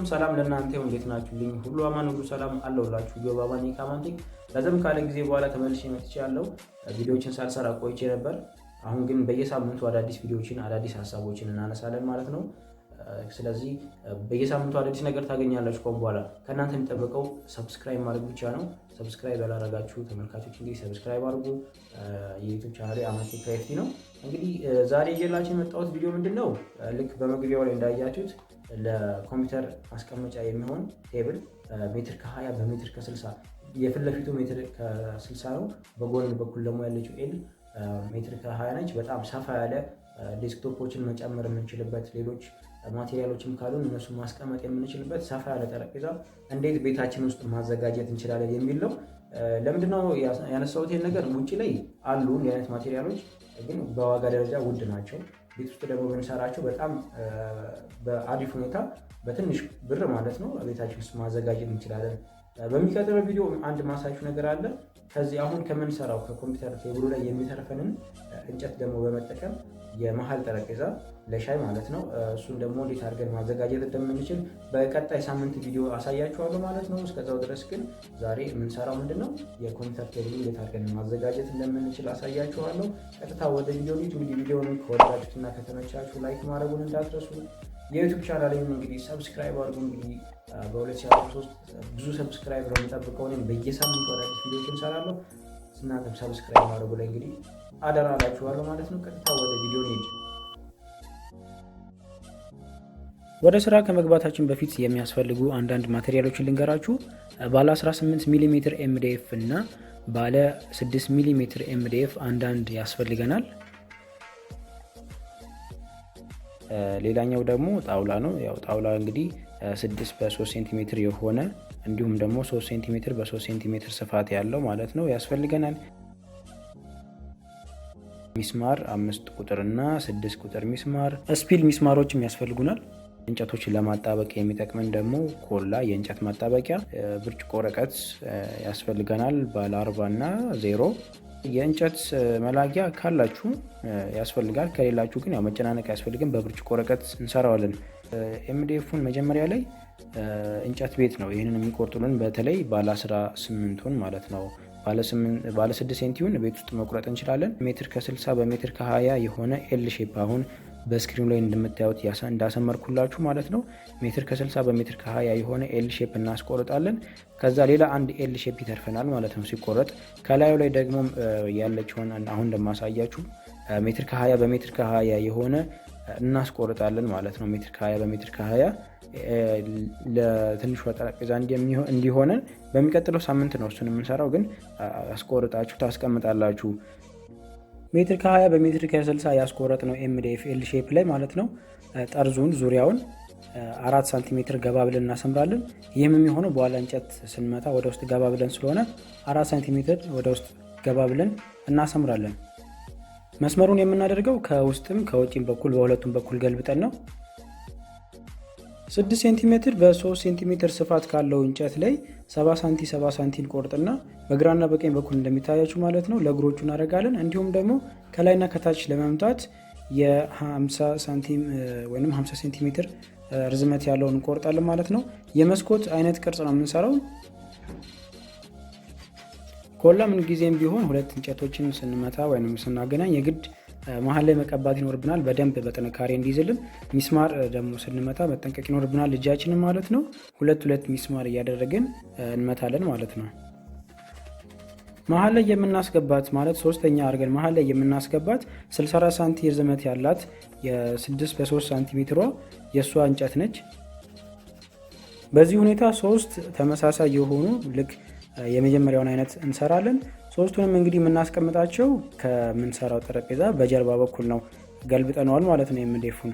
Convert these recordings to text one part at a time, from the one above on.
ሰላም ለእናንተ ይሁን። እንዴት ናችሁልኝ? ሁሉ አማን ሁሉ ሰላም አለውላችሁ። ጆባባኒ ካማንቲክ ለዘም ካለ ጊዜ በኋላ ተመልሼ መጥቻለሁ። ቪዲዮዎችን ሳልሰራ ቆይቼ ነበር። አሁን ግን በየሳምንቱ አዳዲስ ቪዲዮዎችን አዳዲስ ሀሳቦችን እናነሳለን ማለት ነው። ስለዚህ በየሳምንቱ አዳዲስ ነገር ታገኛላችሁ። ቆም በኋላ ከእናንተ የሚጠበቀው ሰብስክራይብ ማድረግ ብቻ ነው። ሰብስክራይብ ያላደረጋችሁ ተመልካቾች እንግዲህ ሰብስክራይብ አድርጉ። የዩቲዩብ ቻናሌ አማንቲክ ክሬቲቭ ነው። እንግዲህ ዛሬ ይዤላችሁ የመጣሁት ቪዲዮ ምንድነው? ልክ በመግቢያው ላይ እንዳያችሁት ለኮምፒውተር ማስቀመጫ የሚሆን ቴብል ሜትር ከ20 በሜትር ከ60 የፊት ለፊቱ ሜትር ከ60 ነው። በጎን በኩል ደግሞ ያለችው ኤል ሜትር ከ20 ነች። በጣም ሰፋ ያለ ዴስክቶፖችን መጨመር የምንችልበት ሌሎች ማቴሪያሎችም ካሉን እነሱ ማስቀመጥ የምንችልበት ሰፋ ያለ ጠረጴዛ እንዴት ቤታችን ውስጥ ማዘጋጀት እንችላለን የሚል ነው። ለምንድነው ያነሳሁት ይሄን ነገር? ውጪ ላይ አሉ የአይነት ማቴሪያሎች ግን በዋጋ ደረጃ ውድ ናቸው። ቤት ውስጥ ደግሞ ብንሰራቸው በጣም በአሪፍ ሁኔታ በትንሽ ብር ማለት ነው ቤታችን ውስጥ ማዘጋጀት እንችላለን። በሚቀጥለው ቪዲዮ አንድ ማሳያችሁ ነገር አለ። ከዚህ አሁን ከምንሰራው ከኮምፒውተር ቴብሉ ላይ የሚተርፈንን እንጨት ደግሞ በመጠቀም የመሀል ጠረጴዛ ለሻይ ማለት ነው እሱን ደግሞ እንዴት አድርገን ማዘጋጀት እንደምንችል በቀጣይ ሳምንት ቪዲዮ አሳያችኋለሁ ማለት ነው። እስከዛው ድረስ ግን ዛሬ የምንሰራው ምንድነው የኮምፒውተር ቴብሉ እንዴት አድርገን ማዘጋጀት እንደምንችል አሳያችኋለሁ። ቀጥታ ወደ ቪዲዮ እንግዲህ ቪዲዮውን ከወደዳችሁትና ከተመቻችሁ ላይክ ማድረጉን እንዳትረሱ። የዩቲዩብ ቻናሌን እንግዲህ ሰብስክራይብ አድርጉ። እንግዲህ በ2023 ብዙ ሰብስክራይብ ነው የምጠብቀው። እኔም በየሳምንቱ አዳዲስ ቪዲዮዎችን እንሰራለሁ። እናንተም ሰብስክራይብ ማድረጉ ላይ እንግዲህ አደራላችኋለሁ ማለት ነው። ቀጥታ ወደ ቪዲዮ እንሂድ። ወደ ስራ ከመግባታችን በፊት የሚያስፈልጉ አንዳንድ ማቴሪያሎችን ልንገራችሁ። ባለ 18 ሚሜ ኤምዲኤፍ እና ባለ 6 ሚሜ ኤምዲኤፍ አንዳንድ ያስፈልገናል። ሌላኛው ደግሞ ጣውላ ነው። ያው ጣውላ እንግዲህ 6 በ3 ሴንቲሜትር የሆነ እንዲሁም ደግሞ 3 ሴንቲሜትር በ3 ሴንቲሜትር ስፋት ያለው ማለት ነው ያስፈልገናል። ሚስማር 5 ቁጥር እና 6 ቁጥር ሚስማር፣ ስፒል ሚስማሮችም ያስፈልጉናል። እንጨቶችን ለማጣበቅ የሚጠቅመን ደግሞ ኮላ የእንጨት ማጣበቂያ፣ ብርጭቆ ወረቀት ያስፈልገናል ባለ 40 እና 0። የእንጨት መላጊያ ካላችሁ ያስፈልጋል። ከሌላችሁ ግን ያው መጨናነቅ ያስፈልግን በብርጭቆ ወረቀት እንሰራዋለን። ኤምዲኤፉን መጀመሪያ ላይ እንጨት ቤት ነው ይህንን የሚቆርጡልን። በተለይ ባለ 18ን ማለት ነው። ባለ 6 ሴንቲውን ቤት ውስጥ መቁረጥ እንችላለን። ሜትር ከ60 በሜትር ከ20 የሆነ ኤል ሼፕ አሁን በስክሪኑ ላይ እንደምታዩት እንዳሰመርኩላችሁ ማለት ነው። ሜትር ከ60 በሜትር ከ20 የሆነ ኤል ሼፕ እናስቆርጣለን። ከዛ ሌላ አንድ ኤል ሼፕ ይተርፈናል ማለት ነው ሲቆረጥ። ከላዩ ላይ ደግሞ ያለችውን አሁን እንደማሳያችሁ ሜትር ከ20 በሜትር ከ20 የሆነ እናስቆርጣለን ማለት ነው። ሜትር ከ20 በሜትር ከ20 ለትንሿ ጠረጴዛ እንዲሆነን በሚቀጥለው ሳምንት ነው እሱን የምንሰራው። ግን አስቆርጣችሁ ታስቀምጣላችሁ። ሜትር ከ20 በሜትር ከ60 ያስቆረጥ ነው ኤምዲኤፍ ኤል ሼፕ ላይ ማለት ነው። ጠርዙን ዙሪያውን 4 ሳንቲሜትር ገባ ብለን እናሰምራለን። ይህም የሚሆነው በኋላ እንጨት ስንመታ ወደ ውስጥ ገባ ብለን ስለሆነ 4 ሳንቲሜትር ወደ ውስጥ ገባ ብለን እናሰምራለን። መስመሩን የምናደርገው ከውስጥም ከውጭም በኩል በሁለቱም በኩል ገልብጠን ነው። 6 ሴንቲሜትር በ3 ሴንቲሜትር ስፋት ካለው እንጨት ላይ 70 ሳንቲም ቆርጥና በግራና በቀኝ በኩል እንደሚታያችሁ ማለት ነው ለእግሮቹ እናደርጋለን። እንዲሁም ደግሞ ከላይና ከታች ለመምታት የ50 ሳንቲም ወይም 50 ሴንቲሜትር ርዝመት ያለውን እንቆርጣለን ማለት ነው። የመስኮት አይነት ቅርጽ ነው የምንሰራው። ኮላ ምን ጊዜም ቢሆን ሁለት እንጨቶችን ስንመታ ወይም ስናገናኝ የግድ መሀል ላይ መቀባት ይኖርብናል፣ በደንብ በጥንካሬ እንዲይዝልን። ሚስማር ደግሞ ስንመታ መጠንቀቅ ይኖርብናል እጃችንን ማለት ነው። ሁለት ሚስማር እያደረግን እንመታለን ማለት ነው። መሀል ላይ የምናስገባት ማለት ሶስተኛ አድርገን መሀል ላይ የምናስገባት 64 ሳንቲ ርዝመት ያላት የ6 በ3 ሳንቲሜትሯ የእሷ እንጨት ነች። በዚህ ሁኔታ 3 ተመሳሳይ የሆኑ ልክ የመጀመሪያውን አይነት እንሰራለን። ሶስቱንም እንግዲህ የምናስቀምጣቸው ከምንሰራው ጠረጴዛ በጀርባ በኩል ነው። ገልብጠነዋል ማለት ነው ኤምዲኤፉን።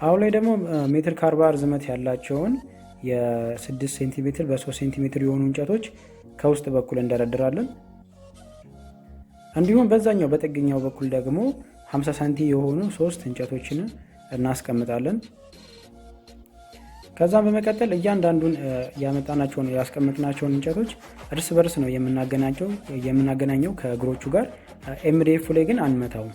አሁን ላይ ደግሞ ሜትር ከ40 ርዝመት ያላቸውን የ6 ሴንቲሜትር በ3 ሴንቲሜትር የሆኑ እንጨቶች ከውስጥ በኩል እንደረድራለን። እንዲሁም በዛኛው በጥገኛው በኩል ደግሞ 50 ሳንቲ የሆኑ 3 እንጨቶችን እናስቀምጣለን። ከዛም በመቀጠል እያንዳንዱን ያመጣናቸውን ያስቀመጥናቸውን እንጨቶች እርስ በርስ ነው የምናገናኘው ከእግሮቹ ጋር። ኤምዲኤፍ ላይ ግን አንመታው።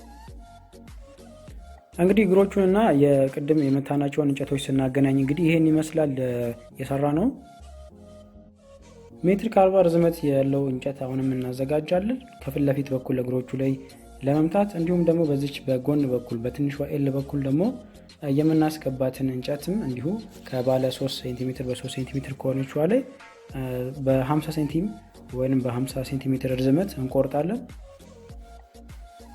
እንግዲህ እግሮቹንና የቅድም የመታናቸውን እንጨቶች ስናገናኝ እንግዲህ ይሄን ይመስላል የሰራ ነው። ሜትር ከ40 ርዝመት ያለው እንጨት አሁንም እናዘጋጃለን ከፊት ለፊት በኩል እግሮቹ ላይ ለመምታት፣ እንዲሁም ደግሞ በዚች በጎን በኩል በትንሿ ኤል በኩል ደግሞ የምናስገባትን እንጨትም እንዲሁ ከባለ 3 ሴንቲሜትር በ3 ሴንቲሜትር ከሆነችዋ ላይ በ50 ሴንቲም ወይም በ50 ሴንቲሜትር ርዝመት እንቆርጣለን።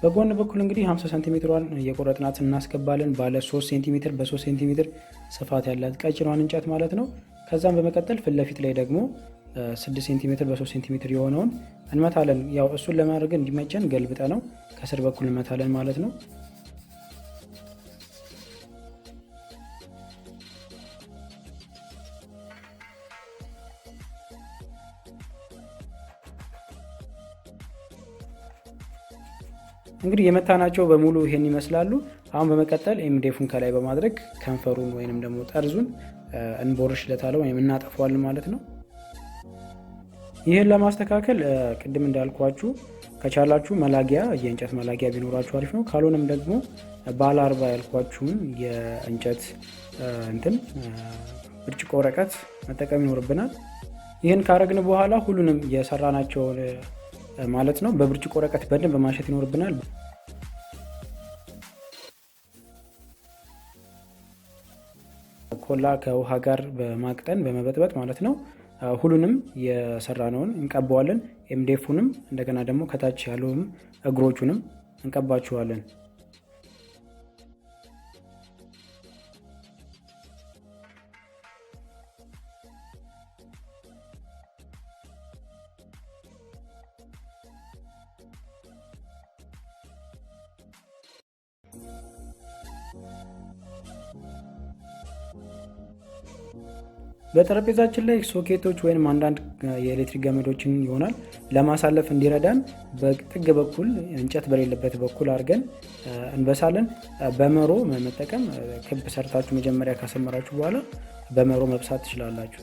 በጎን በኩል እንግዲህ 50 ሴንቲሜትሯን የቆረጥናት እናስገባለን። ባለ 3 ሴንቲሜትር በ3 ሴንቲሜትር ስፋት ያላት ቀጭኗን እንጨት ማለት ነው። ከዛም በመቀጠል ፊት ለፊት ላይ ደግሞ 6 ሴንቲሜትር በ3 ሴንቲሜትር የሆነውን እንመታለን። ያው እሱን ለማድረግ እንዲመቸን ገልብጠ ነው ከስር በኩል እንመታለን ማለት ነው። እንግዲህ የመታናቸው በሙሉ ይሄን ይመስላሉ። አሁን በመቀጠል ኤምዴፉን ከላይ በማድረግ ከንፈሩን ወይንም ደግሞ ጠርዙን እንቦርሽለታለን ወይም እናጠፋዋለን ማለት ነው። ይህን ለማስተካከል ቅድም እንዳልኳችሁ ከቻላችሁ መላጊያ የእንጨት መላጊያ ቢኖራችሁ አሪፍ ነው። ካልሆነም ደግሞ ባለ 40 ያልኳችሁን የእንጨት ብርጭቆ ወረቀት መጠቀም ይኖርብናል። ይህን ካረግን በኋላ ሁሉንም የሰራናቸውን ማለት ነው በብርጭቆ ወረቀት በደንብ ማሸት ይኖርብናል። ኮላ ከውሃ ጋር በማቅጠን በመበጥበጥ ማለት ነው ሁሉንም የሰራነውን እንቀባዋለን። ኤምዴፉንም እንደገና ደግሞ ከታች ያለውም እግሮቹንም እንቀባቸዋለን። በጠረጴዛችን ላይ ሶኬቶች ወይም አንዳንድ የኤሌክትሪክ ገመዶችን ይሆናል ለማሳለፍ እንዲረዳን በጥግ በኩል እንጨት በሌለበት በኩል አድርገን እንበሳለን። በመሮ መጠቀም ክብ ሰርታችሁ መጀመሪያ ካሰመራችሁ በኋላ በመሮ መብሳት ትችላላችሁ።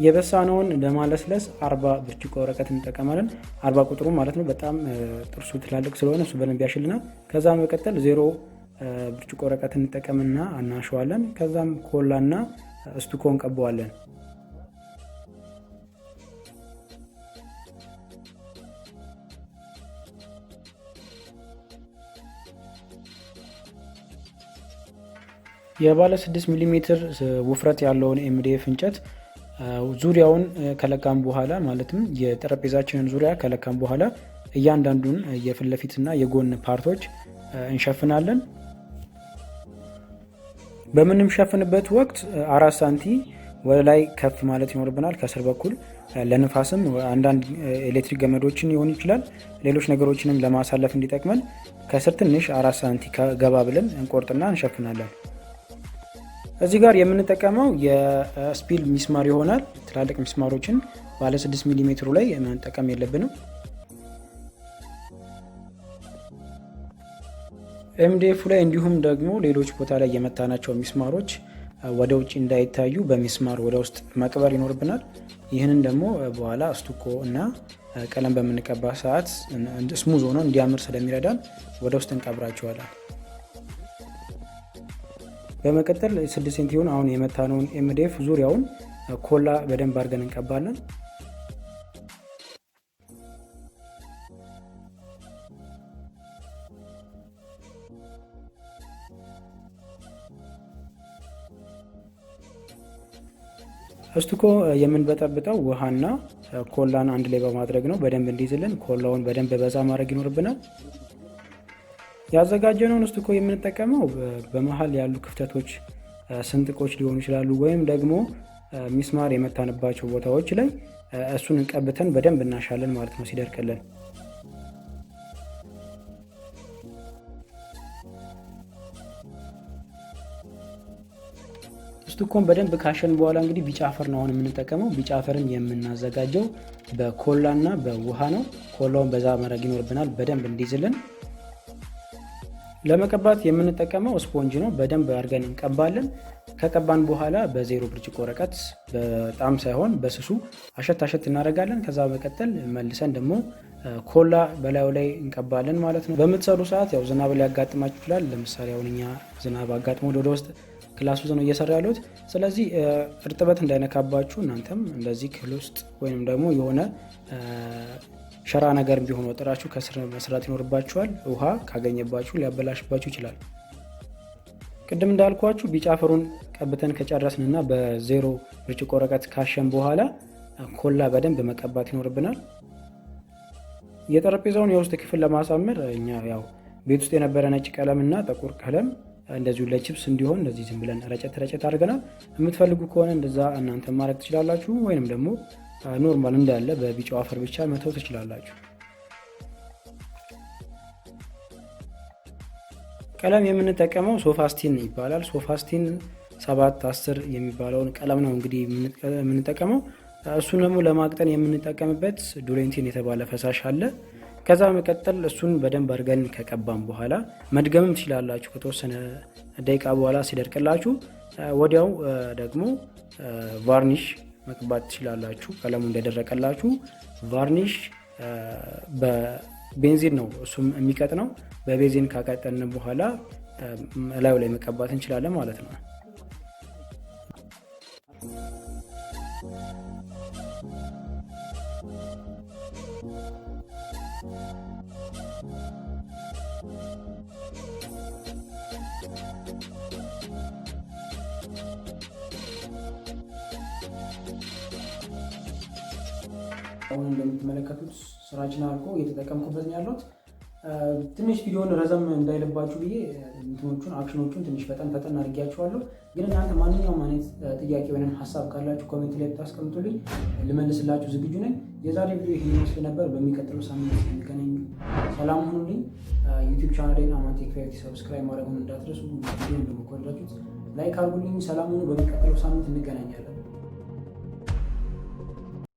የበሳነውን ለማለስለስ 40 ብርጭቆ ወረቀት እንጠቀማለን። 40 ቁጥሩ ማለት ነው። በጣም ጥርሱ ትላልቅ ስለሆነ እሱ በደንብ ያሽልናል። ከዛ መቀጠል 0 ብርጭቆ ወረቀት እንጠቀምና እናሸዋለን። ከዛም ኮላና እስቱኮ እንቀባዋለን። የባለ 6 ሚሜ ውፍረት ያለውን ኤምዲኤፍ እንጨት ዙሪያውን ከለካም በኋላ ማለትም የጠረጴዛችንን ዙሪያ ከለካም በኋላ እያንዳንዱን የፊት ለፊትና የጎን ፓርቶች እንሸፍናለን። በምንሸፍንበት ወቅት 4 ሳንቲ ወደ ላይ ከፍ ማለት ይኖርብናል። ከስር በኩል ለንፋስም አንዳንድ ኤሌክትሪክ ገመዶችን ሊሆን ይችላል ሌሎች ነገሮችንም ለማሳለፍ እንዲጠቅመን ከስር ትንሽ 4 ሳንቲ ገባ ብለን እንቆርጥና እንሸፍናለን። እዚህ ጋር የምንጠቀመው የስፒል ሚስማር ይሆናል። ትላልቅ ሚስማሮችን ባለ 6 ሚሜ ላይ መጠቀም የለብንም። ኤምዲኤፍ ላይ እንዲሁም ደግሞ ሌሎች ቦታ ላይ የመታናቸው ሚስማሮች ወደ ውጭ እንዳይታዩ በሚስማር ወደ ውስጥ መቅበር ይኖርብናል። ይህንን ደግሞ በኋላ እስቱኮ እና ቀለም በምንቀባ ሰዓት ስሙዝ ሆኖ እንዲያምር ስለሚረዳን ወደ ውስጥ እንቀብራቸዋለን። በመቀጠል 6 ሴንቲሜትር አሁን የመታነውን ኤምዲኤፍ ዙሪያውን ኮላ በደንብ አድርገን እንቀባለን። እስቱኮ የምንበጠብጠው ውሃና ኮላን አንድ ላይ በማድረግ ነው። በደንብ እንዲይዝልን ኮላውን በደንብ በዛ ማድረግ ይኖርብናል። ያዘጋጀነውን እስቱኮ የምንጠቀመው በመሃል ያሉ ክፍተቶች ስንጥቆች ሊሆኑ ይችላሉ ወይም ደግሞ ሚስማር የመታንባቸው ቦታዎች ላይ እሱን ቀብተን በደንብ እናሻለን ማለት ነው ሲደርቅልን። እስቱኮን በደንብ ካሸን በኋላ እንግዲህ ቢጫ አፈር ነው አሁን የምንጠቀመው። ቢጫ አፈርን የምናዘጋጀው በኮላና በውሃ ነው። ኮላውን በዛ ማድረግ ይኖርብናል በደንብ እንዲይዝልን። ለመቀባት የምንጠቀመው ስፖንጅ ነው። በደንብ አድርገን እንቀባለን። ከቀባን በኋላ በ0 ብርጭቆ ወረቀት በጣም ሳይሆን በስሱ አሸት እናደርጋለን። ከዛ በመቀጠል መልሰን ደግሞ ኮላ በላዩ ላይ እንቀባለን ማለት ነው። በምትሰሩ ሰዓት ያው ዝናብ ሊያጋጥማችሁ ይችላል። ለምሳሌ አሁን እኛ ዝናብ አጋጥሞ ወደ ውስጥ ክላስ ውስጥ ነው እየሰራ ያሉት። ስለዚህ እርጥበት እንዳይነካባችሁ እናንተም እንደዚህ ክፍል ውስጥ ወይንም ደግሞ የሆነ ሸራ ነገር ቢሆን ወጥራችሁ ከስር መስራት ይኖርባችኋል። ውሃ ካገኘባችሁ ሊያበላሽባችሁ ይችላል። ቅድም እንዳልኳችሁ ቢጫ አፈሩን ቀብተን ከጨረስንና በዜሮ ብርጭቆ ወረቀት ካሸን በኋላ ኮላ በደንብ መቀባት ይኖርብናል። የጠረጴዛውን የውስጥ ክፍል ለማሳመር እኛ ያው ቤት ውስጥ የነበረ ነጭ ቀለምና ጥቁር ቀለም እንደዚሁ ለቺፕስ እንዲሆን እንደዚህ ዝም ብለን ረጨት አድርገናል። የምትፈልጉ ከሆነ እንደዛ እናንተ ማድረግ ትችላላችሁ፣ ወይንም ደግሞ ኖርማል እንዳለ በቢጫው አፈር ብቻ መተው ትችላላችሁ። ቀለም የምንጠቀመው ሶፋስቲን ይባላል። ሶፋስቲን 7-10 የሚባለውን ቀለም ነው እንግዲህ የምንጠቀመው። እሱን ደግሞ ለማቅጠን የምንጠቀምበት ዱሬንቲን የተባለ ፈሳሽ አለ። ከዛ መቀጠል እሱን በደንብ አድርገን ከቀባም በኋላ መድገምም ትችላላችሁ። ከተወሰነ ደቂቃ በኋላ ሲደርቅላችሁ ወዲያው ደግሞ ቫርኒሽ መቅባት ትችላላችሁ። ቀለሙ እንደደረቀላችሁ ቫርኒሽ በቤንዚን ነው እሱም የሚቀጥነው። በቤንዚን ካቀጠን በኋላ ላዩ ላይ መቀባት እንችላለን ማለት ነው። አሁን እንደምትመለከቱት ስራችን አልቆ እየተጠቀምኩበት ነው ያለሁት። ትንሽ ቪዲዮውን ረዘም እንዳይልባችሁ ብዬ እንትኖቹን አክሽኖቹን ትንሽ ፈጠን አድርጌያችኋለሁ። ግን እናንተ ማንኛውም አይነት ጥያቄ ወይም ሀሳብ ካላችሁ ኮሜንት ላይ ብታስቀምጡልኝ ልመልስላችሁ ዝግጁ ነኝ። የዛሬ ቪዲዮ ይሄን ይመስል ነበር። በሚቀጥለው ሳምንት እንገናኝ። ሰላም ሁኑልኝ። ዩቲዩብ ቻናሌን አማንቴክ ፌርቲ ሰብስክራይብ ማድረጉን እንዳትረሱ። ቪዲዮውን ደግሞ ከወደዳችሁት ላይክ አድርጉልኝ። ሰላም ሁኑ። በሚቀጥለው ሳምንት እንገናኛለን።